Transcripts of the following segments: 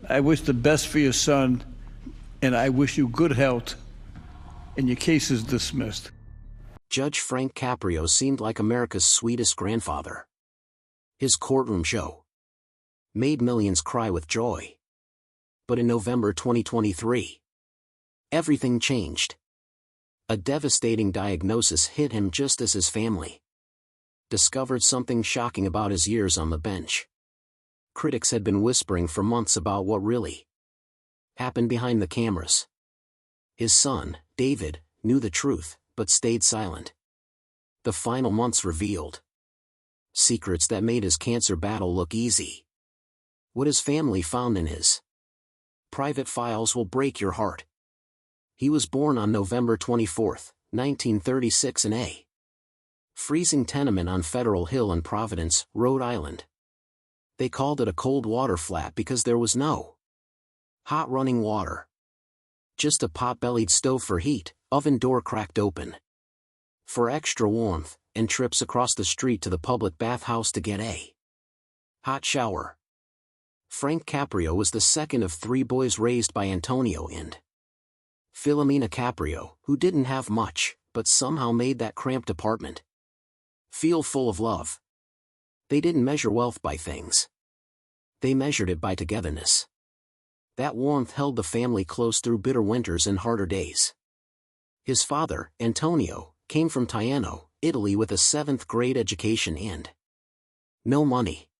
I wish the best for your son, and I wish you good health, and your case is dismissed. Judge Frank Caprio seemed like America's sweetest grandfather. His courtroom show made millions cry with joy. But in November 2023, everything changed. A devastating diagnosis hit him just as his family discovered something shocking about his years on the bench. Critics had been whispering for months about what really happened behind the cameras. His son, David, knew the truth, but stayed silent. The final months revealed secrets that made his cancer battle look easy. What his family found in his private files will break your heart. He was born on November 24, 1936 in a freezing tenement on Federal Hill in Providence, Rhode Island. They called it a cold water flat because there was no hot running water. Just a pot-bellied stove for heat, oven door cracked open for extra warmth, and trips across the street to the public bathhouse to get a hot shower. Frank Caprio was the second of three boys raised by Antonio and Philomena Caprio, who didn't have much, but somehow made that cramped apartment feel full of love. They didn't measure wealth by things. They measured it by togetherness. That warmth held the family close through bitter winters and harder days. His father, Antonio, came from Taino, Italy with a 7th grade education and no money.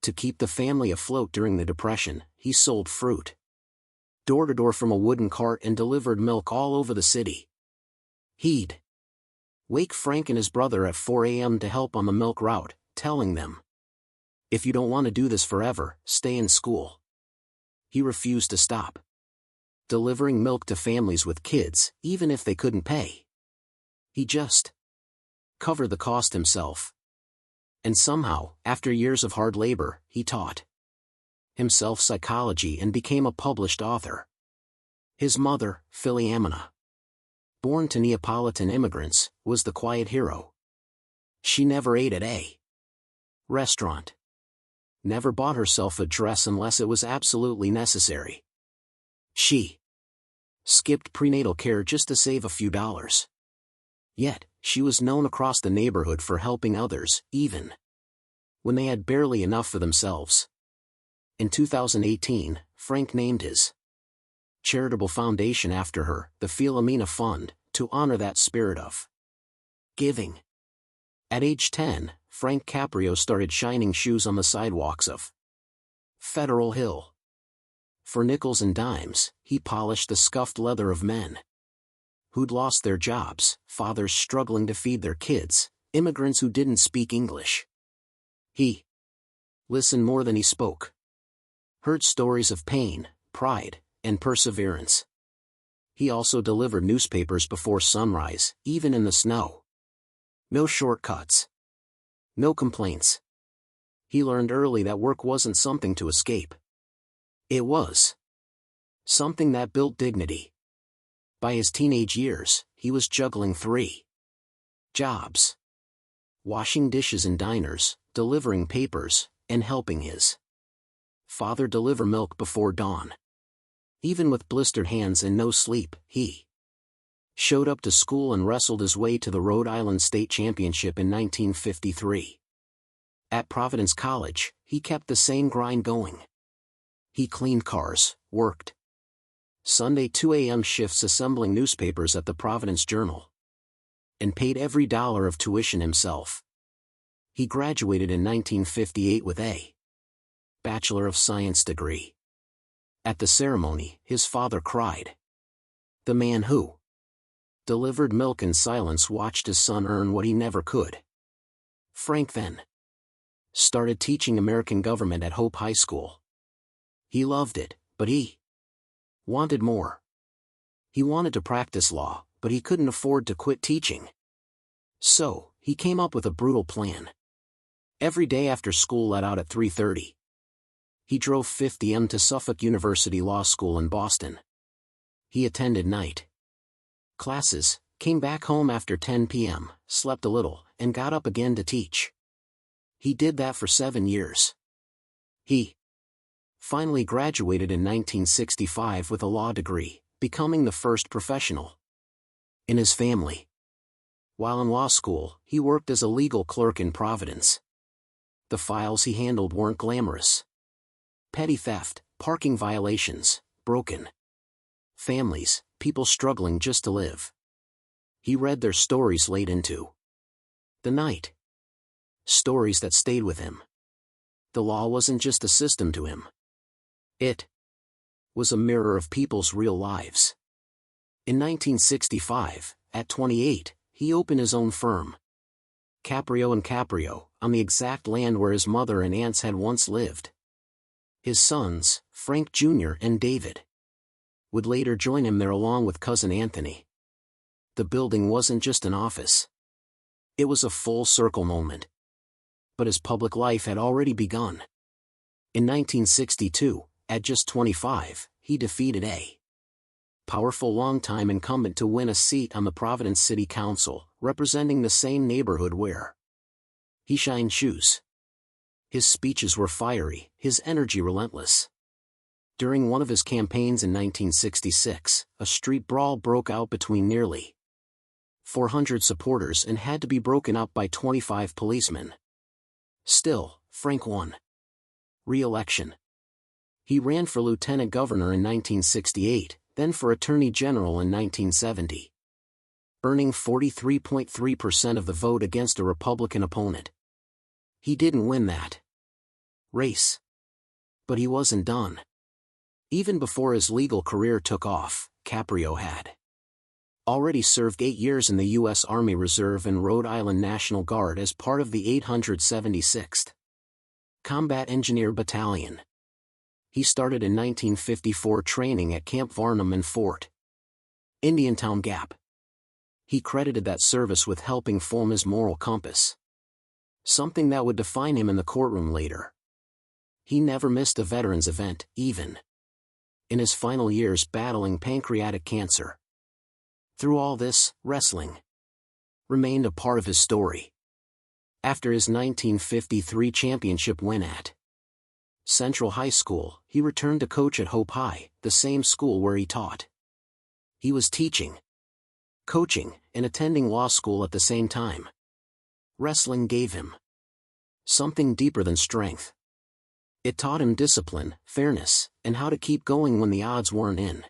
To keep the family afloat during the Depression, he sold fruit door to door from a wooden cart and delivered milk all over the city. He'd wake Frank and his brother at 4 a.m. to help on the milk route, telling them, "If you don't want to do this forever, stay in school." He refused to stop delivering milk to families with kids, even if they couldn't pay. He just covered the cost himself. And somehow, after years of hard labor, he taught himself psychology and became a published author. His mother, Philomena, born to Neapolitan immigrants, was the quiet hero. She never ate at a restaurant. Never bought herself a dress unless it was absolutely necessary. She skipped prenatal care just to save a few dollars. Yet, she was known across the neighborhood for helping others, even when they had barely enough for themselves. In 2018, Frank named his charitable foundation after her, the Philomena Fund, to honor that spirit of giving. At age 10, Frank Caprio started shining shoes on the sidewalks of Federal Hill. For nickels and dimes, he polished the scuffed leather of men who'd lost their jobs, fathers struggling to feed their kids, immigrants who didn't speak English. He listened more than he spoke. Heard stories of pain, pride, and perseverance. He also delivered newspapers before sunrise, even in the snow. No shortcuts. No complaints. He learned early that work wasn't something to escape. It was something that built dignity. By his teenage years, he was juggling 3 jobs: washing dishes in diners, delivering papers, and helping his father deliver milk before dawn. Even with blistered hands and no sleep, he showed up to school and wrestled his way to the Rhode Island State Championship in 1953. At Providence College, he kept the same grind going. He cleaned cars, worked Sunday 2 a.m. shifts assembling newspapers at the Providence Journal, and paid every dollar of tuition himself. He graduated in 1958 with a Bachelor of Science degree. At the ceremony, his father cried. The man who delivered milk in silence watched his son earn what he never could. Frank then started teaching American government at Hope High School. He loved it, but he wanted more. He wanted to practice law, but he couldn't afford to quit teaching. So, he came up with a brutal plan. Every day after school let out at 3:30. He drove 50 m to Suffolk University Law School in Boston. He attended night classes, came back home after 10 p.m., slept a little, and got up again to teach. He did that for 7 years. He finally graduated in 1965 with a law degree, becoming the first professional in his family. While in law school, he worked as a legal clerk in Providence. The files he handled weren't glamorous. Petty theft, parking violations, broken families, people struggling just to live. He read their stories late into the night. Stories that stayed with him. The law wasn't just a system to him. It was a mirror of people's real lives. In 1965, at 28, he opened his own firm, Caprio and Caprio, on the exact land where his mother and aunts had once lived. His sons, Frank Jr. and David, would later join him there along with cousin Anthony. The building wasn't just an office. It was a full-circle moment. But his public life had already begun. In 1962, at just 25, he defeated a powerful longtime incumbent to win a seat on the Providence City Council, representing the same neighborhood where he shined shoes. His speeches were fiery, his energy relentless. During one of his campaigns in 1966, a street brawl broke out between nearly 400 supporters and had to be broken up by 25 policemen. Still, Frank won re-election. He ran for lieutenant governor in 1968, then for attorney general in 1970, earning 43.3% of the vote against a Republican opponent. He didn't win that race. But he wasn't done. Even before his legal career took off, Caprio had already served 8 years in the U.S. Army Reserve and Rhode Island National Guard as part of the 876th Combat Engineer Battalion. He started in 1954 training at Camp Varnum and Fort Indiantown Gap. He credited that service with helping form his moral compass, something that would define him in the courtroom later. He never missed a veterans event, even in his final years battling pancreatic cancer. Through all this, wrestling remained a part of his story. After his 1953 championship win at Central High School, he returned to coach at Hope High, the same school where he taught. He was teaching, coaching, and attending law school at the same time. Wrestling gave him something deeper than strength. It taught him discipline, fairness, and how to keep going when the odds weren't in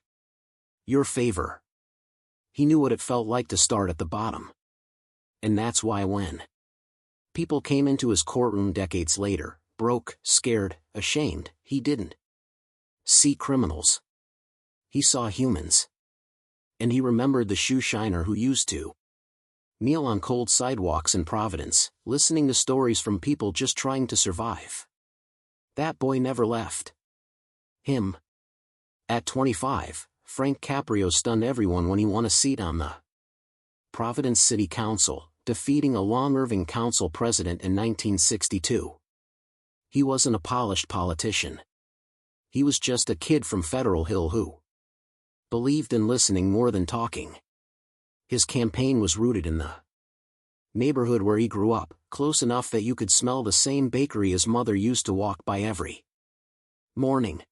your favor. He knew what it felt like to start at the bottom. And that's why when people came into his courtroom decades later, broke, scared, ashamed, he didn't see criminals. He saw humans. And he remembered the shoe shiner who used to kneel on cold sidewalks in Providence, listening to stories from people just trying to survive. That boy never left him. At 25, Frank Caprio stunned everyone when he won a seat on the Providence City Council, defeating a long-serving council president in 1962. He wasn't a polished politician. He was just a kid from Federal Hill who believed in listening more than talking. His campaign was rooted in the neighborhood where he grew up, close enough that you could smell the same bakery his mother used to walk by every morning.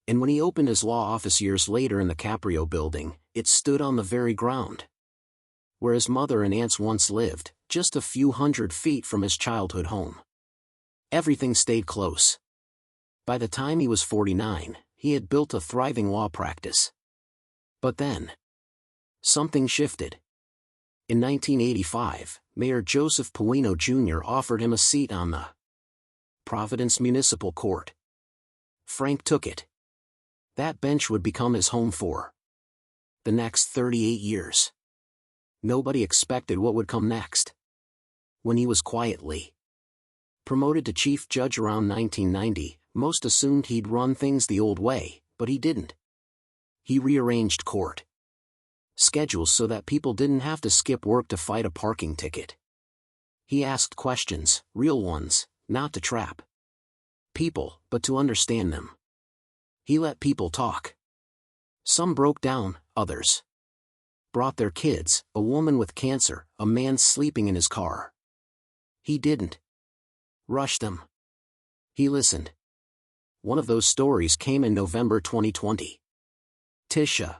And when he opened his law office years later in the Caprio building, it stood on the very ground where his mother and aunts once lived, just a few hundred feet from his childhood home. Everything stayed close. By the time he was 49, he had built a thriving law practice. But then something shifted. In 1985, Mayor Joseph Puino Jr. offered him a seat on the Providence Municipal Court. Frank took it. That bench would become his home for the next 38 years. Nobody expected what would come next. When he was quietly promoted to chief judge around 1990, most assumed he'd run things the old way, but he didn't. He rearranged court schedules so that people didn't have to skip work to fight a parking ticket. He asked questions, real ones, not to trap people, but to understand them. He let people talk. Some broke down, others brought their kids, a woman with cancer, a man sleeping in his car. He didn't rush them. He listened. One of those stories came in November 2020. Tisha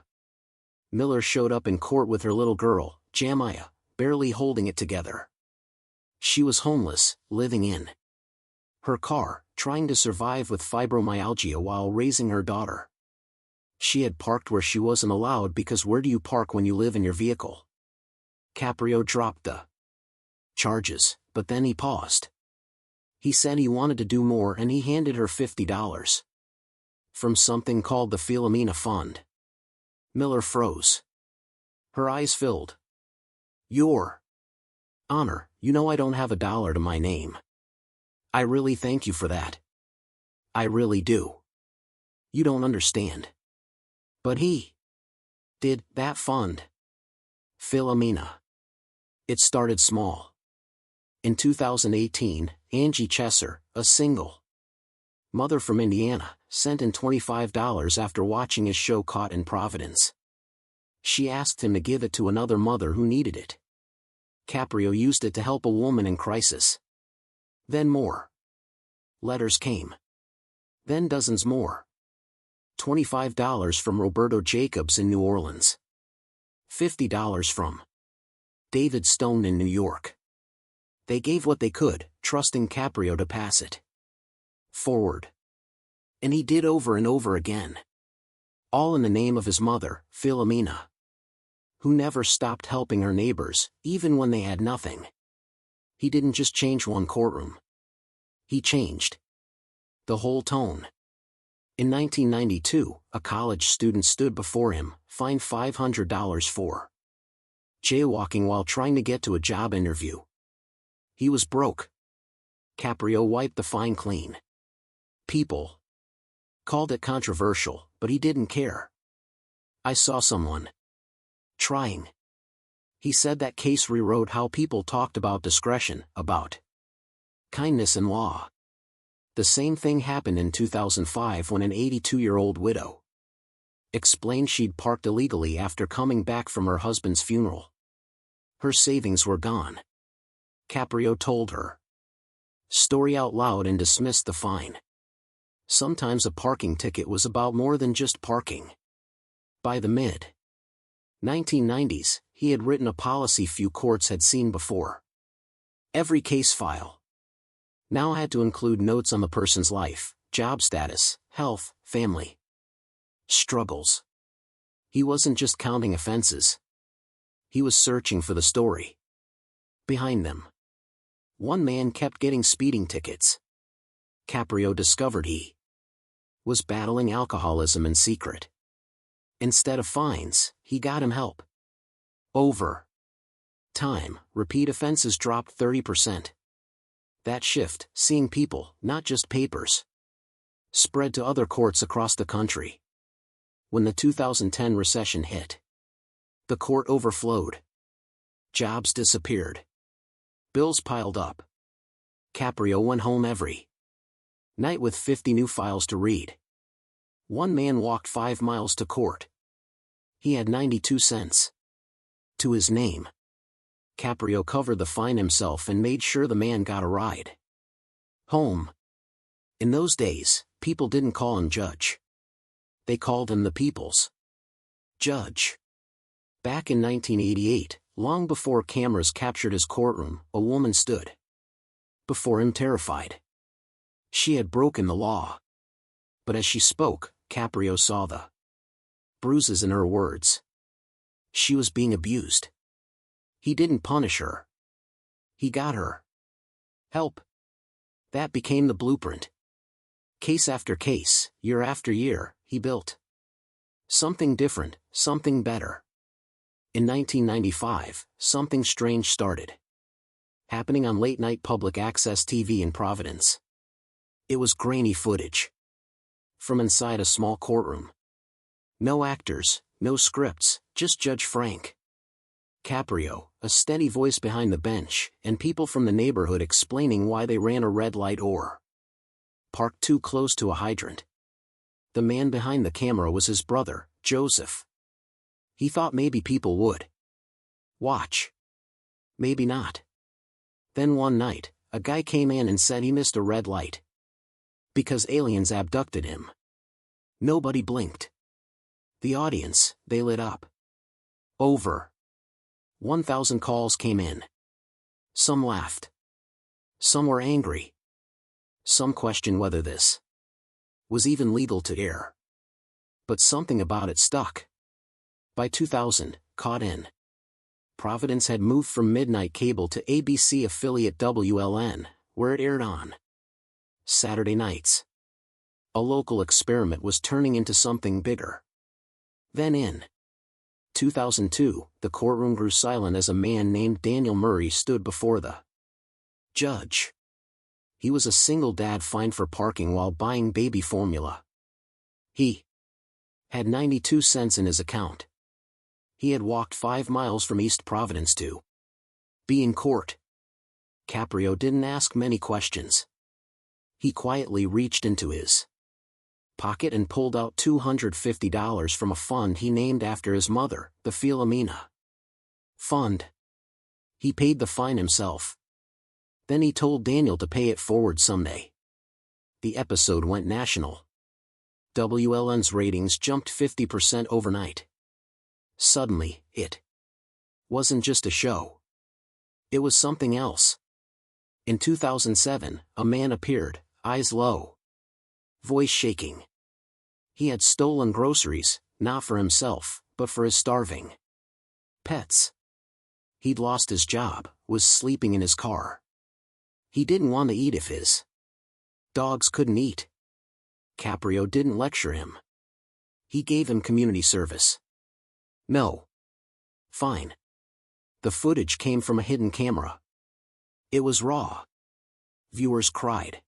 Miller showed up in court with her little girl, Jamiah, barely holding it together. She was homeless, living in her car, trying to survive with fibromyalgia while raising her daughter. She had parked where she wasn't allowed because where do you park when you live in your vehicle? Caprio dropped the charges, but then he paused. He said he wanted to do more and he handed her $50 from something called the Philomena Fund. Miller froze. Her eyes filled. Your Honor, you know I don't have $1 to my name. I really thank you for that. I really do. You don't understand. But he did that fund. Philomena. It started small. In 2018, Angie Chesser, a single mother from Indiana, sent in $25 after watching his show Caught in Providence. She asked him to give it to another mother who needed it. Caprio used it to help a woman in crisis. Then more letters came. Then dozens more. $25 from Roberto Jacobs in New Orleans. $50 from David Stone in New York. They gave what they could, trusting Caprio to pass it forward. And he did over and over again. All in the name of his mother, Philomena, who never stopped helping her neighbors, even when they had nothing. He didn't just change one courtroom. He changed the whole tone. In 1992, a college student stood before him, fined $500 for jaywalking while trying to get to a job interview. He was broke. Caprio wiped the fine clean. People called it controversial, but he didn't care. I saw someone trying. He said that case rewrote how people talked about discretion, about kindness and law. The same thing happened in 2005 when an 82-year-old widow explained she'd parked illegally after coming back from her husband's funeral. Her savings were gone. Caprio told her story out loud and dismissed the fine. Sometimes a parking ticket was about more than just parking. By the mid-1990s, he had written a policy few courts had seen before. Every case file now had to include notes on the person's life, job status, health, family struggles. He wasn't just counting offenses. He was searching for the story behind them. One man kept getting speeding tickets. Caprio discovered he was battling alcoholism in secret. Instead of fines, he got him help. Over time, repeat offenses dropped 30%. That shift, seeing people, not just papers, spread to other courts across the country. When the 2010 recession hit, the court overflowed. Jobs disappeared. Bills piled up. Caprio went home every night with 50 new files to read. One man walked 5 miles to court. He had 92 cents to his name. Caprio covered the fine himself and made sure the man got a ride home. In those days, people didn't call him Judge. They called him the people's judge. Back in 1988, long before cameras captured his courtroom, a woman stood before him terrified. She had broken the law. But as she spoke, Caprio saw the bruises in her words. She was being abused. He didn't punish her. He got her help. That became the blueprint. Case after case, year after year, he built something different, something better. In 1995, something strange started happening on late-night public access TV in Providence. It was grainy footage from inside a small courtroom. No actors, no scripts, just Judge Frank Caprio, a steady voice behind the bench, and people from the neighborhood explaining why they ran a red light or parked too close to a hydrant. The man behind the camera was his brother, Joseph. He thought maybe people would watch. Maybe not. Then one night, a guy came in and said he missed a red light. Because aliens abducted him. Nobody blinked. The audience, they lit up. Over 1,000 calls came in. Some laughed. Some were angry. Some questioned whether this was even legal to air. But something about it stuck. By 2000, Caught in Providence had moved from midnight cable to ABC affiliate WLN, where it aired on Saturday nights. A local experiment was turning into something bigger. Then in 2002, the courtroom grew silent as a man named Daniel Murray stood before the judge. He was a single dad fined for parking while buying baby formula. He had 92 cents in his account. He had walked 5 miles from East Providence to be in court. Caprio didn't ask many questions. He quietly reached into his pocket and pulled out $250 from a fund he named after his mother, the Philomena Fund. He paid the fine himself. Then he told Daniel to pay it forward someday. The episode went national. WLN's ratings jumped 50% overnight. Suddenly, it wasn't just a show. It was something else. In 2007, a man appeared, eyes low, voice shaking. He had stolen groceries, not for himself, but for his starving pets. He'd lost his job, was sleeping in his car. He didn't want to eat if his dogs couldn't eat. Caprio didn't lecture him. He gave him community service. No. Fine. The footage came from a hidden camera. It was raw. Viewers cried.